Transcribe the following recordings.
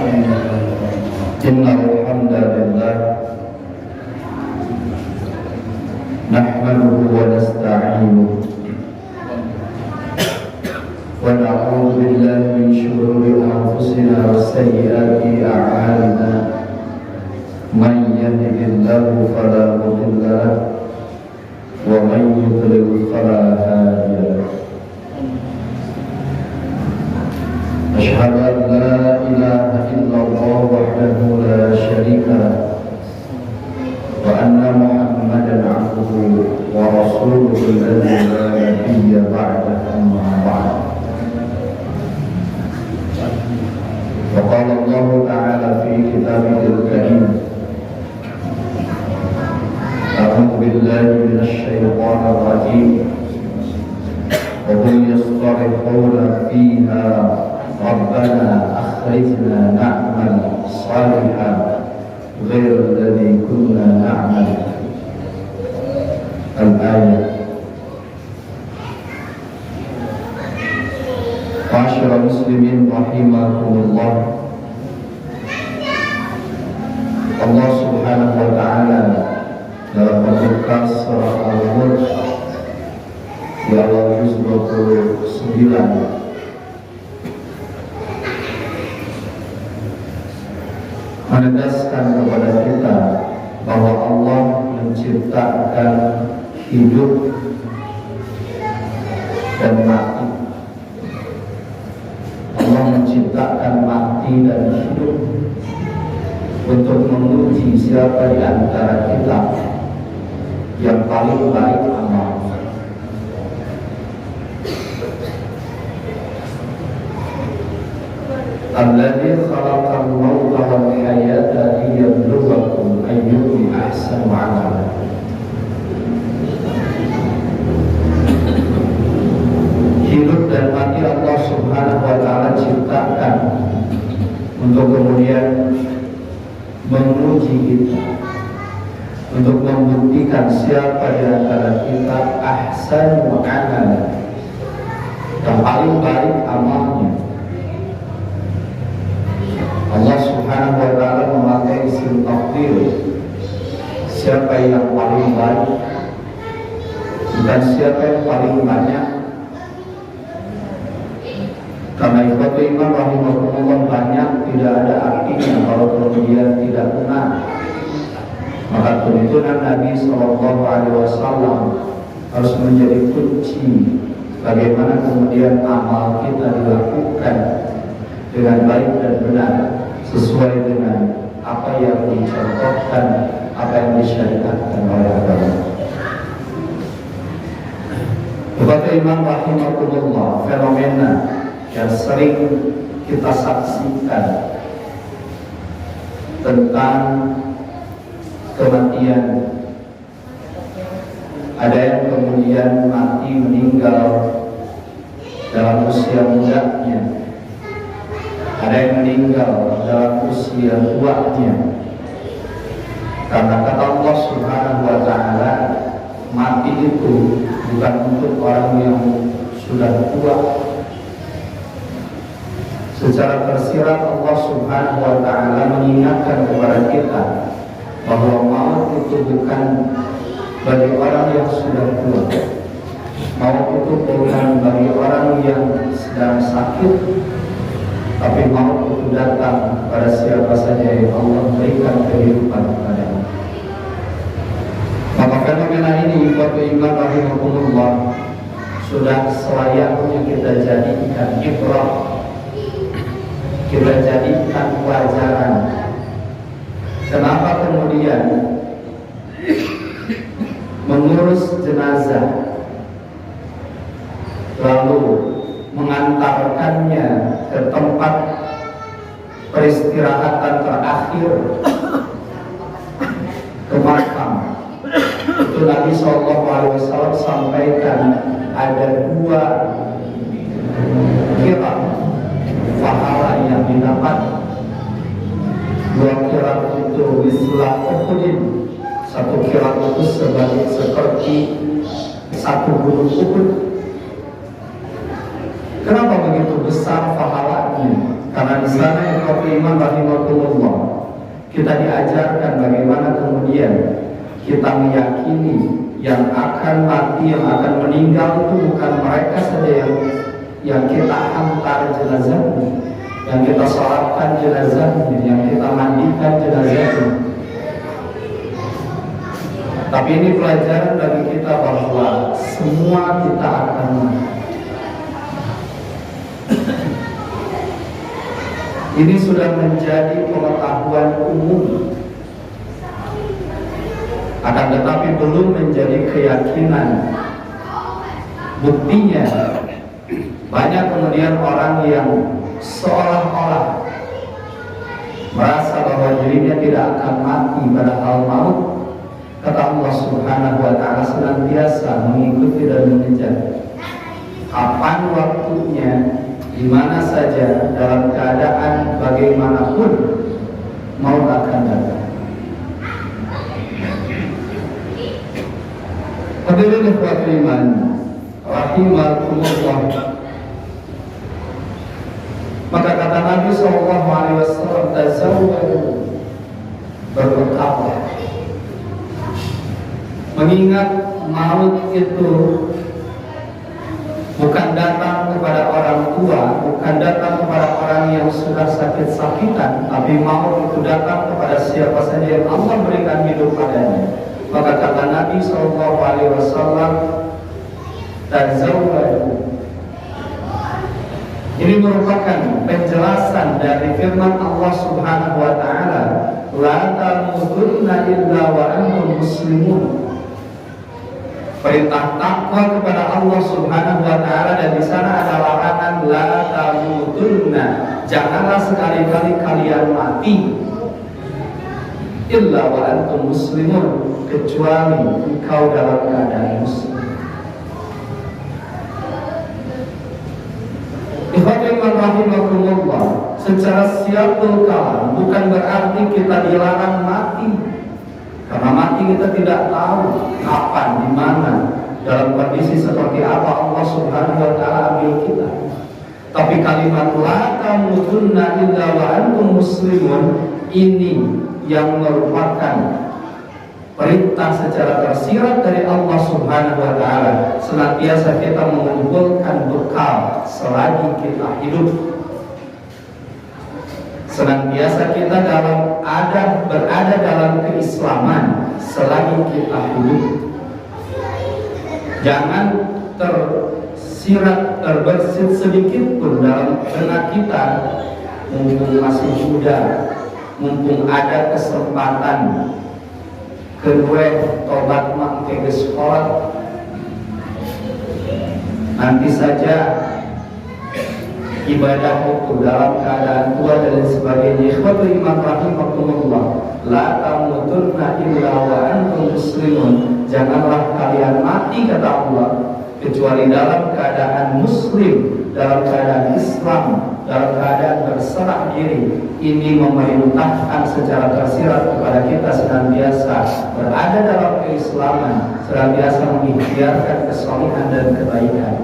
إن الحمد لله نحمده ونستعينه ونعوذ بالله من شرور أنفسنا وسيئات أعمالنا من يهده الله فلا مضل له ومن يضلل فلا هادي له أشهد أن لا إله إلا الله وحده لا شريك له وأن محمدا عبده ورسوله الذي لا نبي بعده أما بعد وقال الله تعالى في كتابه الكريم أعوذ بالله من الشيطان الرجيم وهم يصطرخون فيها ربنا أخرجنا نعمل صالحا غير الذي كنا نعمل الآية. معاشر المسلمين rahimakumullah, Allah Subhanahu wa taala dalam membuka surah Al-Mulk di awal juz 29 menegaskan kepada kita bahwa Allah menciptakan hidup dan mati. Allah menciptakan mati dan hidup untuk menguji siapa di antara kita yang paling baik amal. Alladzi khalaqal mauta wal hayata liyabluwakum ayyukum ahsanu amala. Hidup dan mati Allah Subhanahu wa taala ciptakan untuk kemudian menguji kita, untuk membuktikan siapa di antara kita ahsanu amala, yang paling baik amalnya. Allah Subhanahu wa taala memakai isim tafdhil, siapa yang paling baik, bukan siapa yang paling banyak. Karena itu iman rahimahullah banyak tidak ada artinya kalau kemudian tidak benar. Maka tuntunan Nabi SAW harus menjadi kunci bagaimana kemudian amal kita dilakukan dengan baik dan benar, sesuai dengan apa yang dicontohkan, apa yang disyariatkan oleh agama. Kepada iman rahimahullah, fenomena yang sering kita saksikan tentang kematian. Ada yang kemudian mati meninggal dalam usia mudanya, ada yang meninggal dalam usia tuanya. Karena kata Allah Subhanahu wa taala, mati itu bukan untuk orang yang sudah tua. Secara tersirat Allah Subhanahu wa taala mengingatkan kepada kita bahwa maut itu bukan bagi orang yang sudah tua. Maut itu bukan bagi orang yang sedang sakit, tapi maut itu datang pada siapa saja yang Allah berikan kehidupan kepadanya. Maka fenomena ini bagi iman rahimahullah sudah selayaknya kita jadikan ibrah, kita jadikan pelajaran. Kenapa kemudian mengurus jenazah lalu mengantarkannya ke tempat peristirahatan terakhir, ke makam, itu Nabi SAW sampaikan ada dua kira pahala yang didapat. Dua kira itu mislah Uhudin, satu kira itu seperti satu gunung Uhud. Kenapa begitu besar pahalanya? Karena Maka di sana iman rahimakumullah, kita diajarkan bagaimana kemudian kita meyakini yang akan mati, yang akan meninggal itu bukan mereka saja yang kita hantar jenazahnya, yang kita sholatkan jenazahnya, yang kita mandikan jenazahnya. Tapi ini pelajaran bagi kita bahwa semua kita akan mati. Ini sudah menjadi pengetahuan umum, akan tetapi belum menjadi keyakinan. Buktinya banyak kemudian orang yang seolah-olah merasa bahwa dirinya tidak akan mati, padahal maut, kata Allah Subhanahu wa ta'ala, senantiasa mengikuti dan mengejar. Kapan waktunya, di mana saja, dalam keadaan bagaimanapun, maut akan datang. Hadirin ikhwatul iman rahimakumullah. Maka kata Nabi SAW, tazawwadu, berbekallah. Mengingat maut itu bukan datang kepada orang tua, bukan datang kepada orang yang sudah sakit-sakitan, tapi maut itu datang kepada siapa saja yang Allah berikan hidup padanya. Maka kata Nabi SAW, tazawwadu. Ini merupakan penjelasan dari firman Allah Subhanahu wa ta'ala, la tamutunna illa wa antum muslimun. Perintah takwa kepada Allah Subhanahu wa ta'ala, dan di sana ada larangan la tamutunna, janganlah sekali-kali kalian mati illa wa antum muslimun, kecuali engkau dalam keadaan muslim. Ikhwatul rahimakumullah, secara siapul kalam bukan berarti kita dilarang mati, karena mati kita tidak tahu kapan, di mana, dalam kondisi seperti apa Allah Subhanahu wa ta'ala ambil kita. Tapi kalimat la tamutunna illa wa antum muslimun ini yang merupakan perintah secara tersirat dari Allah Subhanahu wa ta'ala. Senantiasa kita mengumpulkan bekal selagi kita hidup. Senantiasa kita berada dalam keislaman selagi kita hidup. Jangan terbersit sedikit pun dalam benak kita, mumpung masih muda, mumpung ada kesempatan, kedua tobat mangke sekolah, nanti saja ibadah itu dalam keadaan tua dan sebagainya. Ikhwatul iman rahimakumullah, la tamutunna illa wa antum muslimun, janganlah kalian mati kata Allah kecuali dalam keadaan muslim, dalam keadaan Islam, dalam keadaan berserah diri. Ini memerintahkan secara tersirat kepada kita senantiasa berada dalam keislaman, senantiasa mengikhtiarkan kesalihan dan kebaikan.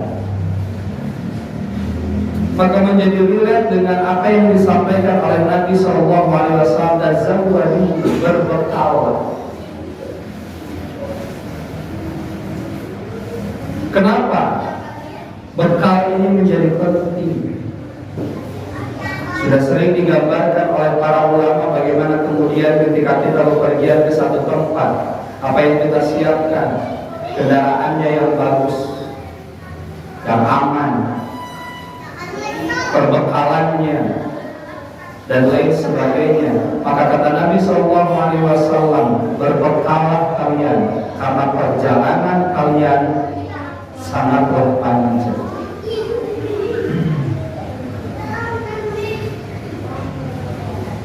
Maka menjadi relate dengan apa yang disampaikan oleh Nabi SAW, tazawwadu, berbekal. Kenapa bekal ini menjadi penting? Sudah sering digambarkan oleh para ulama bagaimana kemudian ketika kita bepergian ke satu tempat, apa yang kita siapkan, kendaraannya yang bagus, yang aman, perbekalannya, dan lain sebagainya. Maka kata Nabi SAW, berbekallah kalian, karena perjalanan kalian sangatlah panjang.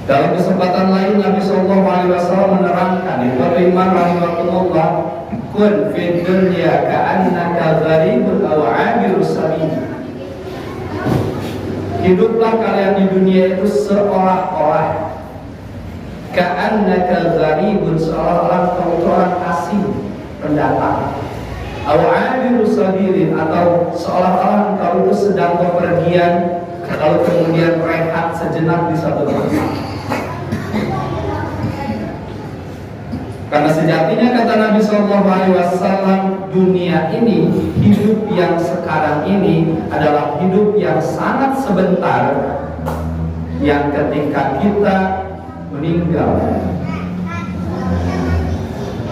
Dalam kesempatan lain Nabi SAW menerangkan, iman rahimahullah, kun fid dunya ka'annaka gharibun aw 'abirus sabil. Hiduplah kalian di dunia itu seolah-olah ka'annaka gharibun, seolah-olah kau orang asing, pendatang, aw 'abirus sabilin, atau seolah-olah kau itu sedang bepergian, lalu kemudian rehat sejenak sejenak di satu tempat. Karena sejatinya kata Nabi SAW, dunia ini, hidup yang sekarang ini adalah hidup yang sangat sebentar, yang ketika kita meninggal,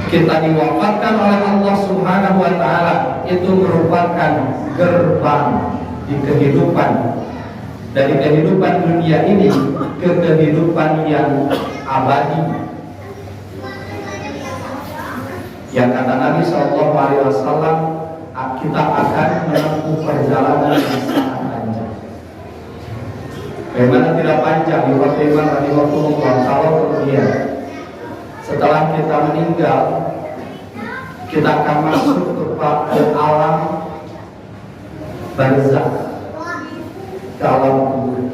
kita diwafatkan oleh Allah Subhanahu wa Ta'ala, itu merupakan gerbang di kehidupan, dari kehidupan dunia ini ke kehidupan yang abadi. Yang kata Nabi SAW, kita akan menempuh perjalanan yang sangat panjang. Bagaimana tidak panjang? Kalau kemudian setelah kita meninggal, kita akan masuk ke alam barzakh, ke alam kubur.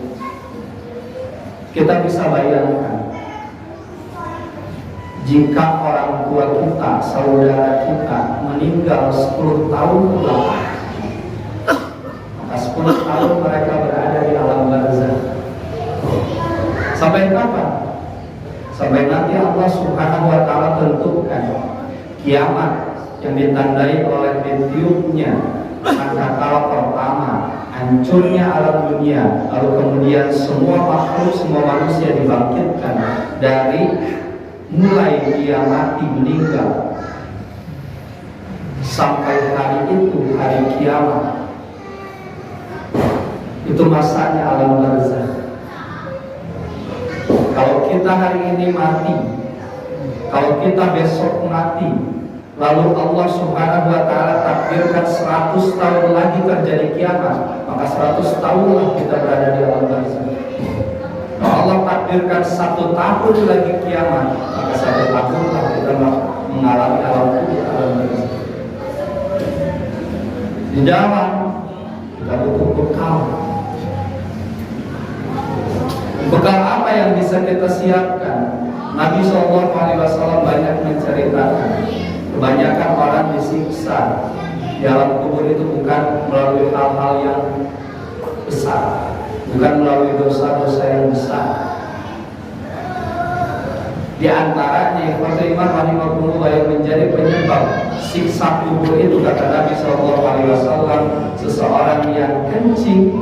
Kita bisa bayangkan, jika orang tua kita, saudara kita meninggal 10 tahun ke belakang, maka 10 tahun mereka berada di alam barzakh. Sampai kapan? Sampai nanti Allah Subhanahu wa Ta'ala tentukan kiamat yang ditandai oleh ditiupnya sangkakala pertama, hancurnya alam dunia, lalu kemudian semua makhluk, semua manusia dibangkitkan dari mulai dia mati meninggal sampai hari itu, hari kiamat. Itu masanya alam barzakh. Kalau kita hari ini mati, kalau kita besok mati, lalu Allah Subhanahu wa Ta'ala takdirkan 100 tahun lagi terjadi kiamat, maka 100 tahunlah kita berada di alam barzakh. Kalau Allah takdirkan 1 tahun lagi kiamat, maka 1 tahunlah kita mengalami alam barzakh. Di dalam kita butuh bekal. Bekal apa yang bisa kita siapkan? Nabi SAW banyak menceritakan, kebanyakan orang disiksa di alam kubur itu bukan melalui hal-hal yang besar, bukan melalui dosa-dosa yang besar. Di antaranya ikhwatul iman rahimahumullah yang menjadi penyebab siksa kubur itu, kata Nabi SAW, seseorang yang kencing,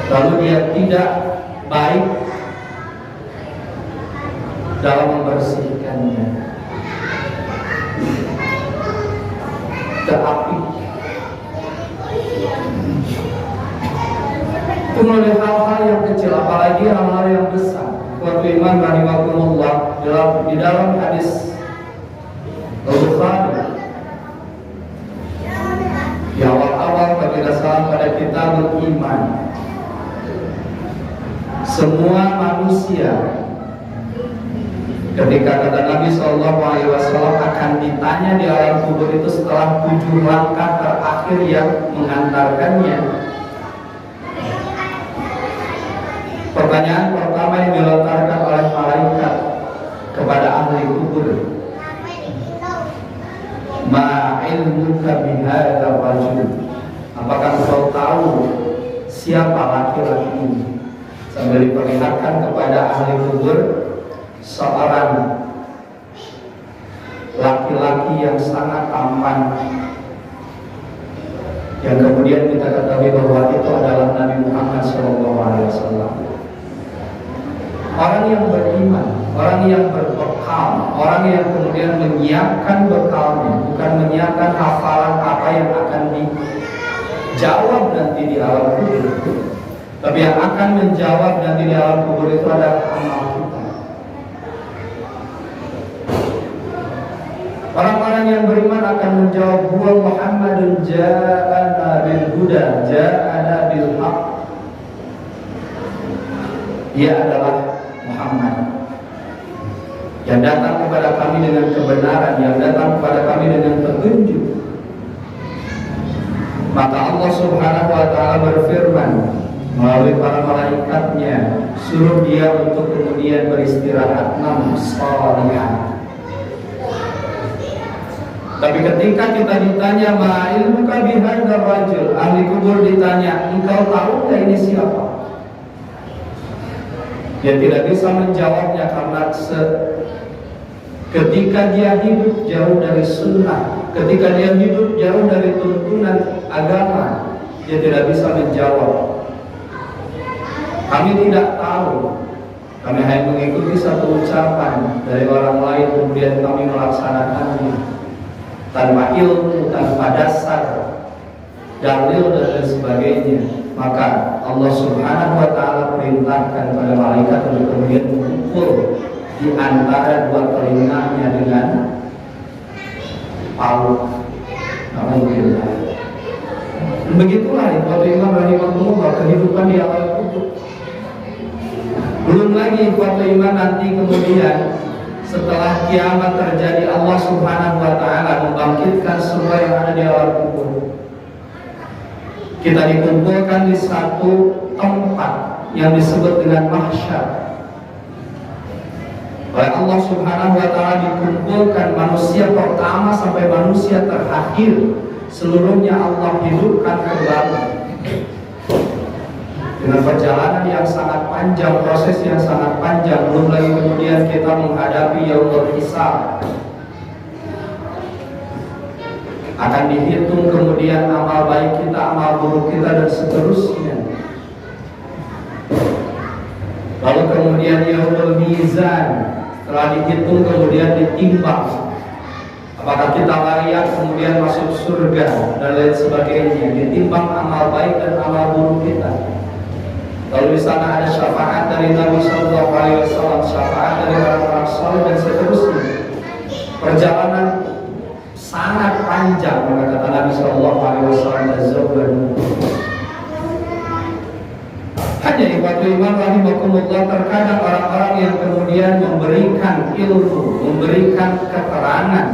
lalu dia tidak baik dalam membersihkannya, ke api. Itu melalui hal-hal yang kecil, apalagi hal-hal yang besar. Waktu iman rahimahumullah, di dalam hadis Al-Bukhari, di awal-awal ketika salam pada kita beriman, semua manusia ketika kata Nabi SAW akan ditanya di alam kubur itu setelah 7 langkah terakhir yang mengantarkannya. Pertanyaan pertama yang dilontarkan oleh malaikat kepada ahli kubur, ma ilmuka bihadzal rajul, apakah kau tahu siapa laki-laki ini? Sambil diperlihatkan kepada ahli kubur seorang laki-laki yang sangat tampan, yang kemudian kita ketahui bahwa itu adalah Nabi Muhammad SAW. Orang yang beriman, orang yang berbekal, orang yang kemudian menyiapkan bekalnya, bukan menyiapkan hafalan apa yang akan dijawab nanti di alam kubur, tapi yang akan menjawab nanti di alam kubur itu adalah amal kita. Orang-orang yang beriman akan menjawab, huwa Muhammadun ja'ana bil huda, ja'ana bil haq. Dia adalah Muhammad yang datang kepada kami dengan kebenaran, yang datang kepada kami dengan petunjuk. Maka Allah Subhanahu wa Ta'ala berfirman melalui para malaikatnya, suruh dia untuk kemudian beristirahat, nam salihah. Tapi ketika kita ditanya ma ilmuka bihadzal rajul, ahli kubur ditanya, engkau tahu nggak ini siapa? Dia tidak bisa menjawabnya karena ketika dia hidup jauh dari sunnah, ketika dia hidup jauh dari tuntunan agama, dia tidak bisa menjawab. Kami tidak tahu. Kami hanya mengikuti satu ucapan dari orang lain, kemudian kami melaksanakannya tanpa ilmu, tanpa dasar, dalil dan lain sebagainya. Maka Allah Subhanahu wa Ta'ala perintahkan pada malaikat untuk kemudian mengukur di antara dua telinganya dengan palu. Alhamdulillah. Begitulah ikhwatul iman rahimahumullah kehidupan di alam kubur. Belum lagi ikhwatul iman nanti kemudian setelah kiamat terjadi, Allah Subhanahu wa Ta'ala membangkitkan semua yang ada di alam kubur. Kita dikumpulkan di satu tempat yang disebut dengan mahsyar. Oleh Allah Subhanahu wa Ta'ala dikumpulkan manusia pertama sampai manusia terakhir, seluruhnya Allah hidupkan kembali dengan perjalanan yang sangat panjang, proses yang sangat panjang. Belum lagi kemudian kita menghadapi yaumul hisab. Akan dihitung kemudian amal baik kita, amal buruk kita, dan seterusnya. Lalu kemudian yaumul mizan, setelah dihitung kemudian ditimbang. Apakah kita layak kemudian masuk surga dan lain sebagainya. Ditimbang amal baik dan amal buruk kita. Lalu di sana ada syafaat dari Nabi Sallallahu Alaihi Wasallam, syafaat dari orang-orang saleh dan seterusnya. Perjalanan sangat panjang, maka kata Nabi Sallallahu Alaihi Wasallam, tazawwadu. Hanya ikhwatul iman rahimakumullah, terkadang orang-orang yang kemudian memberikan ilmu, memberikan keterangan,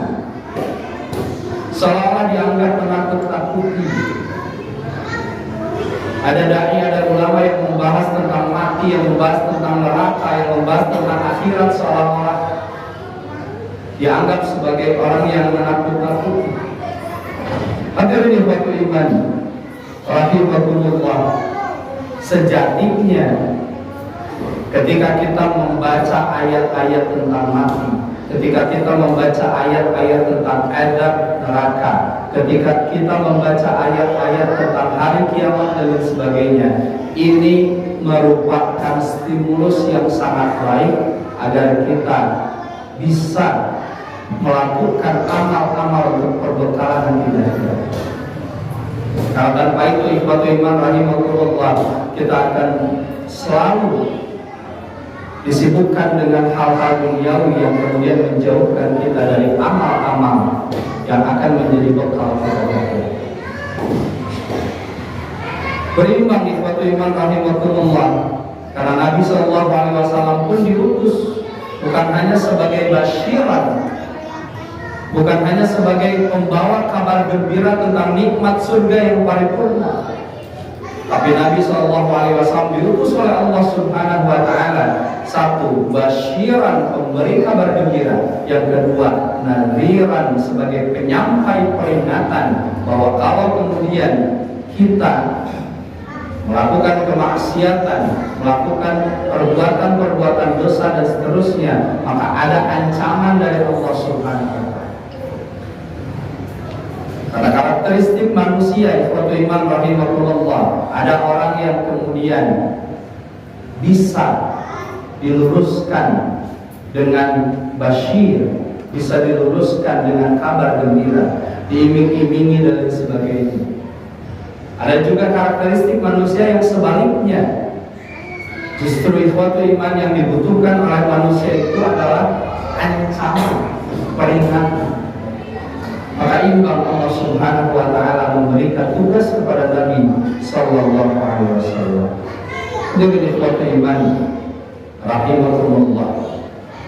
seolah dianggap menakut-nakuti. Ada dai, ada ulama yang membahas tentang mati, yang membahas tentang neraka, yang membahas tentang akhirat, seolah-olah dianggap sebagai orang yang menakut-nakuti. Hadirin ikhwatul iman rahimakumullah, sejatinya ketika kita membaca ayat-ayat tentang mati, ketika kita membaca ayat-ayat tentang azab neraka, ketika kita membaca ayat-ayat tentang hari kiamat dan lain sebagainya, ini merupakan stimulus yang sangat baik agar kita bisa melakukan amal-amal untuk perbekalan kita. Karena tanpa itu ikhwatul iman rahimahullah, kita akan selalu disibukkan dengan hal-hal duniawi yang kemudian menjauhkan kita dari amal-amal yang akan menjadi bekal kita. Berimbang ikhwatul iman rahimahullah, karena Nabi Sallallahu Alaihi Wasallam pun diutus bukan hanya sebagai basyiran, bukan hanya sebagai pembawa kabar gembira tentang nikmat surga yang paripurna, tapi Nabi Sallallahu Alaihi Wasallam diutus oleh Allah Subhanahu Wa Taala, satu, basyiran, pemberi kabar gembira, yang kedua, nadhiran, sebagai penyampai peringatan bahwa kalau kemudian kita melakukan kemaksiatan, melakukan perbuatan-perbuatan dosa dan seterusnya, maka ada ancaman dari Allah Subhanahu Wa Taala. Karena karakteristik manusia, ikhwatul iman rahimahullah, ada orang yang kemudian bisa diluruskan dengan basyir, bisa diluruskan dengan kabar gembira, diiming-imingi dan lain sebagainya. Ada juga karakteristik manusia yang sebaliknya. Justru ikhwatul iman yang dibutuhkan oleh manusia itu adalah ancaman, peringatan. Maka imbang Allah Subhanahu Wa Taala memberikan tugas kepada Nabi Sallallahu Alaihi Wasallam. Jadi ikhwatul iman rahimahumullah,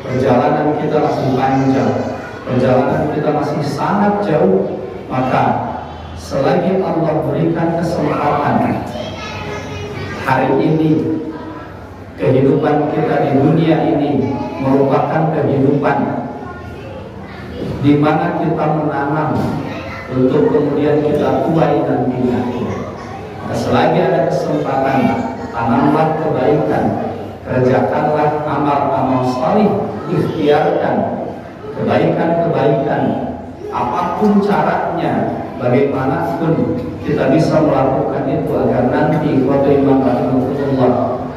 perjalanan kita masih panjang, perjalanan kita masih sangat jauh. Maka selagi Allah berikan kesempatan hari ini, kehidupan kita di dunia ini merupakan kehidupan di mana kita menanam untuk kemudian kita tuai nantinya. Maka selagi ada kesempatan, tanamlah kebaikan, kerjakanlah amal-amal salih, ikhtiarkan kebaikan-kebaikan, apapun caranya, bagaimanapun kita bisa melakukan itu agar nanti waktu iman rahimahullah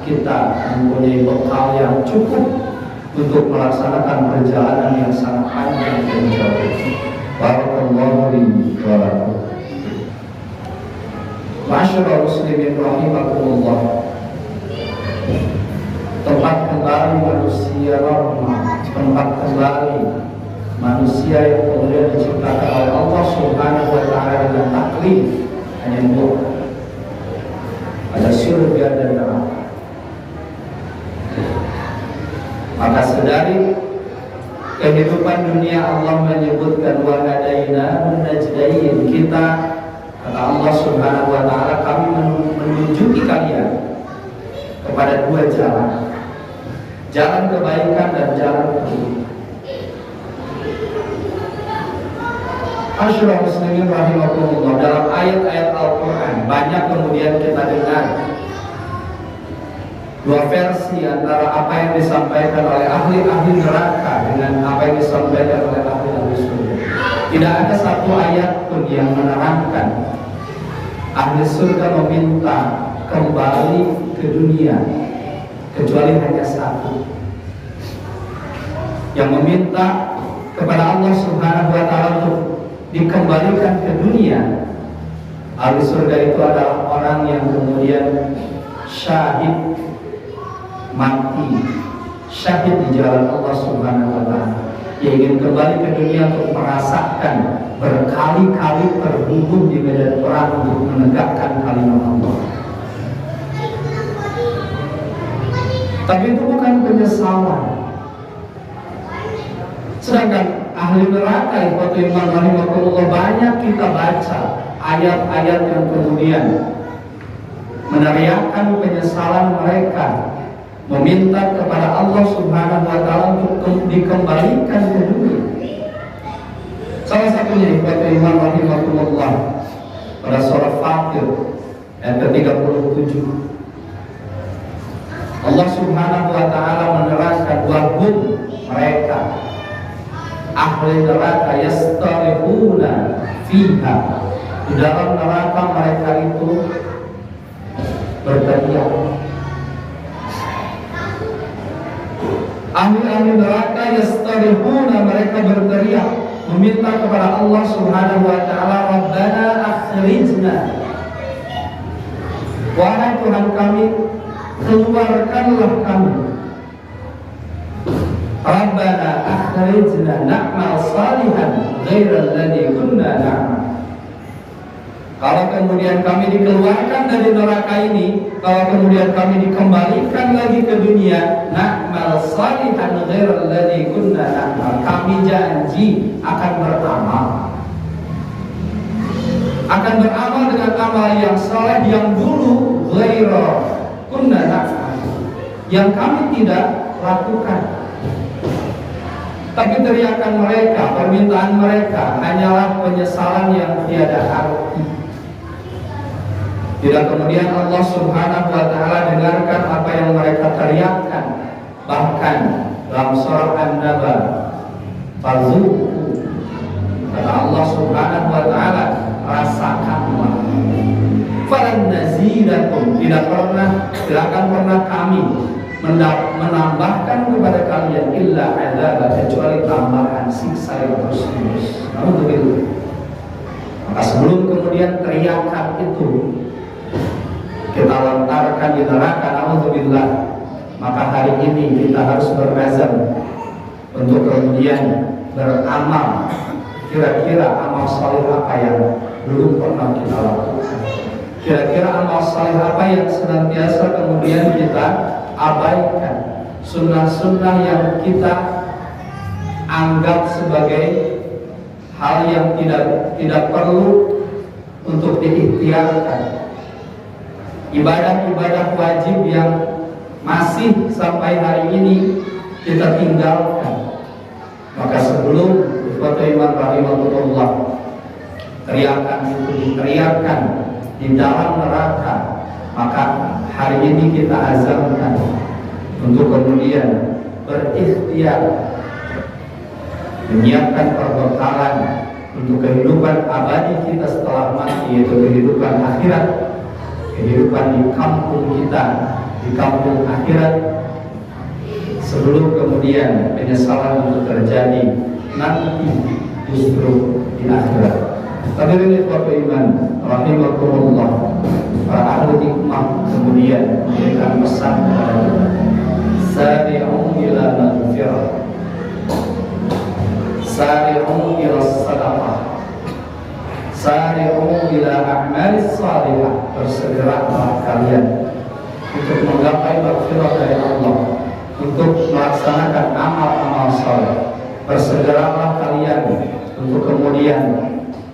kita mempunyai bekal yang cukup untuk melaksanakan perjalanan yang sangat panjang dan jauh. Barakallahu li wa lakum. Ma'asyiral muslimin rahimakumullah. Tempat kembali manusia normal, tempat kembali manusia yang kemudian diciptakan oleh Allah Subhanahu wa taala dengan taklif hanya dua. Ada surga dan neraka. Maka sedari kehidupan dunia Allah menyebutkan wa hadainahu najdain, kita kata Allah Subhanahu wa taala kami menunjuki kalian kepada dua jalan, jalan kebaikan dan jalan keburukan. Asyraf muslimin rahimahullah, dalam ayat-ayat Al-Quran banyak kemudian kita dengar dua versi antara apa yang disampaikan oleh ahli-ahli neraka dengan apa yang disampaikan oleh ahli-ahli surga. Tidak ada satu ayat pun yang menerangkan ahli surga meminta kembali ke dunia, kecuali hanya satu yang meminta kepada Allah Subhanahu wa taala untuk dikembalikan ke dunia. Ahli surga itu adalah orang yang kemudian syahid, mati syahid di jalan Allah Subhanahu wa taala, yang ingin kembali ke dunia untuk merasakan berkali-kali terbunuh di medan perang untuk menegakkan kalimat Allah. Tapi itu bukan penyesalan. Sedangkan ahli neraka ikhwatul iman rahimahullah, banyak kita baca ayat-ayat yang kemudian meneriakkan penyesalan mereka, meminta kepada Allah Subhanahu wa taala untuk dikembalikan ke dunia. Salah satunya ikhwatul iman rahimahullah pada surah Fatir ayat ke-37, Allah Subhanahu wa taala menerangkan wahum, mereka ahli neraka yastarihuna fiha, di dalam neraka mereka itu berteriak. Ahli-ahli neraka yastarihuna, mereka berteriak meminta kepada Allah Subhanahu wa taala, Rabbana akhrijna, wahai Tuhan kami, keluarkanlah kami. Rabbana akhrijna na'mal salihan ghairal ladzi kunna na'mal. Kalau kemudian kami dikeluarkan dari neraka ini, kalau kemudian kami dikembalikan lagi ke dunia, na'mal salihan ghairal ladzi kunna na'mal, kami janji akan beramal dengan amal yang saleh yang dulu ghairal kunna na'mal, yang kami tidak lakukan. Tapi teriakan mereka, permintaan mereka hanyalah penyesalan yang tiada arti. Tidak kemudian Allah Subhanahu wa taala dengarkan apa yang mereka teriakkan. Bahkan dalam surah An-Naba, fazuqu, kata Allah Subhanahu wa taala, rasakanlah. Falan nazidakum, tidak akan pernah kami menambahkan kepada kalian illa adzab, kecuali tambahan siksa yang terus-menerus. Namun begitu. Maka sebelum kemudian teriakan itu kita lontarkan di neraka, naudzubillah, maka hari ini kita harus berazam untuk kemudian beramal. Kira-kira amal saleh apa yang belum pernah kita lakukan? Kira-kira amal saleh apa yang senantiasa kemudian kita abaikan? Sunnah-sunnah yang kita anggap sebagai hal yang tidak perlu untuk diikhtiarkan. Ibadah-ibadah wajib yang masih sampai hari ini kita tinggalkan. Maka sebelum Ikhwatu iman rahimahullah, teriakan itu diteriakan di dalam neraka, maka hari ini kita azamkan untuk kemudian berikhtiar menyiapkan perbekalan untuk kehidupan abadi kita setelah mati, yaitu kehidupan akhirat, kehidupan di kampung kita, di kampung akhirat, sebelum kemudian penyesalan itu terjadi nanti justru di akhirat. Tapi ini suatu iman rahimahumullah, para ahli hikmah kemudian memberikan pesan kepada kita, sari'u ila maghfirah, sari'u ila sadaqah, sari'u ila a'malis salihah. Bersegeralah kalian untuk menggapai maghfirah dari Allah, untuk melaksanakan amal-amal saleh. Bersegeralah kalian untuk kemudian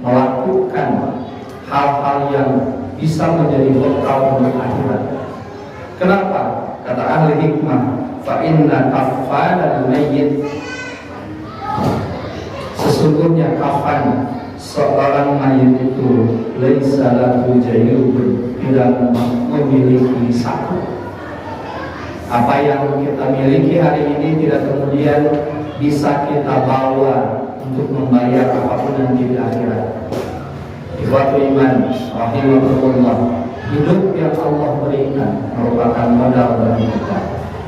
melakukan hal-hal yang bisa menjadi bekal untuk akhirat. Kenapa? Kata ahli hikmah, fa inna kafanal mayyit, sesungguhnya kafan seorang mayit itu laisa lahu jayyubun, tidak memiliki saku. Apa yang kita miliki hari ini tidak kemudian bisa kita bawa untuk membayar apapun nanti di akhirat. Ikhwatu iman rahimahullah, hidup yang Allah berikan merupakan modal bagi kita.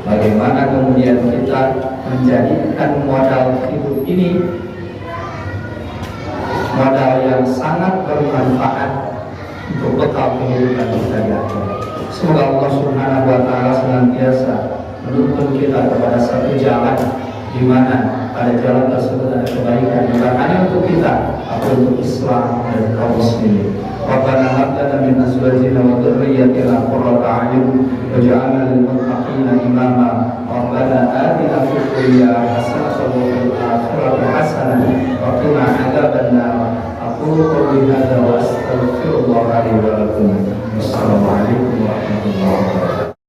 Bagaimana kemudian kita menjadikan modal hidup ini modal yang sangat bermanfaat untuk bekal kehidupan kita di akhirat. Semoga Allah Subhanahu wa taala senantiasa menuntun kita kepada satu jalan di mana pada jalan tersebut ada kebaikan, bukan hanya untuk kita, tapi untuk Islam dan kaum muslimin. Rabbana hab lana min azwajina wa dhurriyyatina qurrata a'yun waj'alna lil muttaqina imama. Rabbana atina fid dunya hasanatan wa fil akhirati hasanatan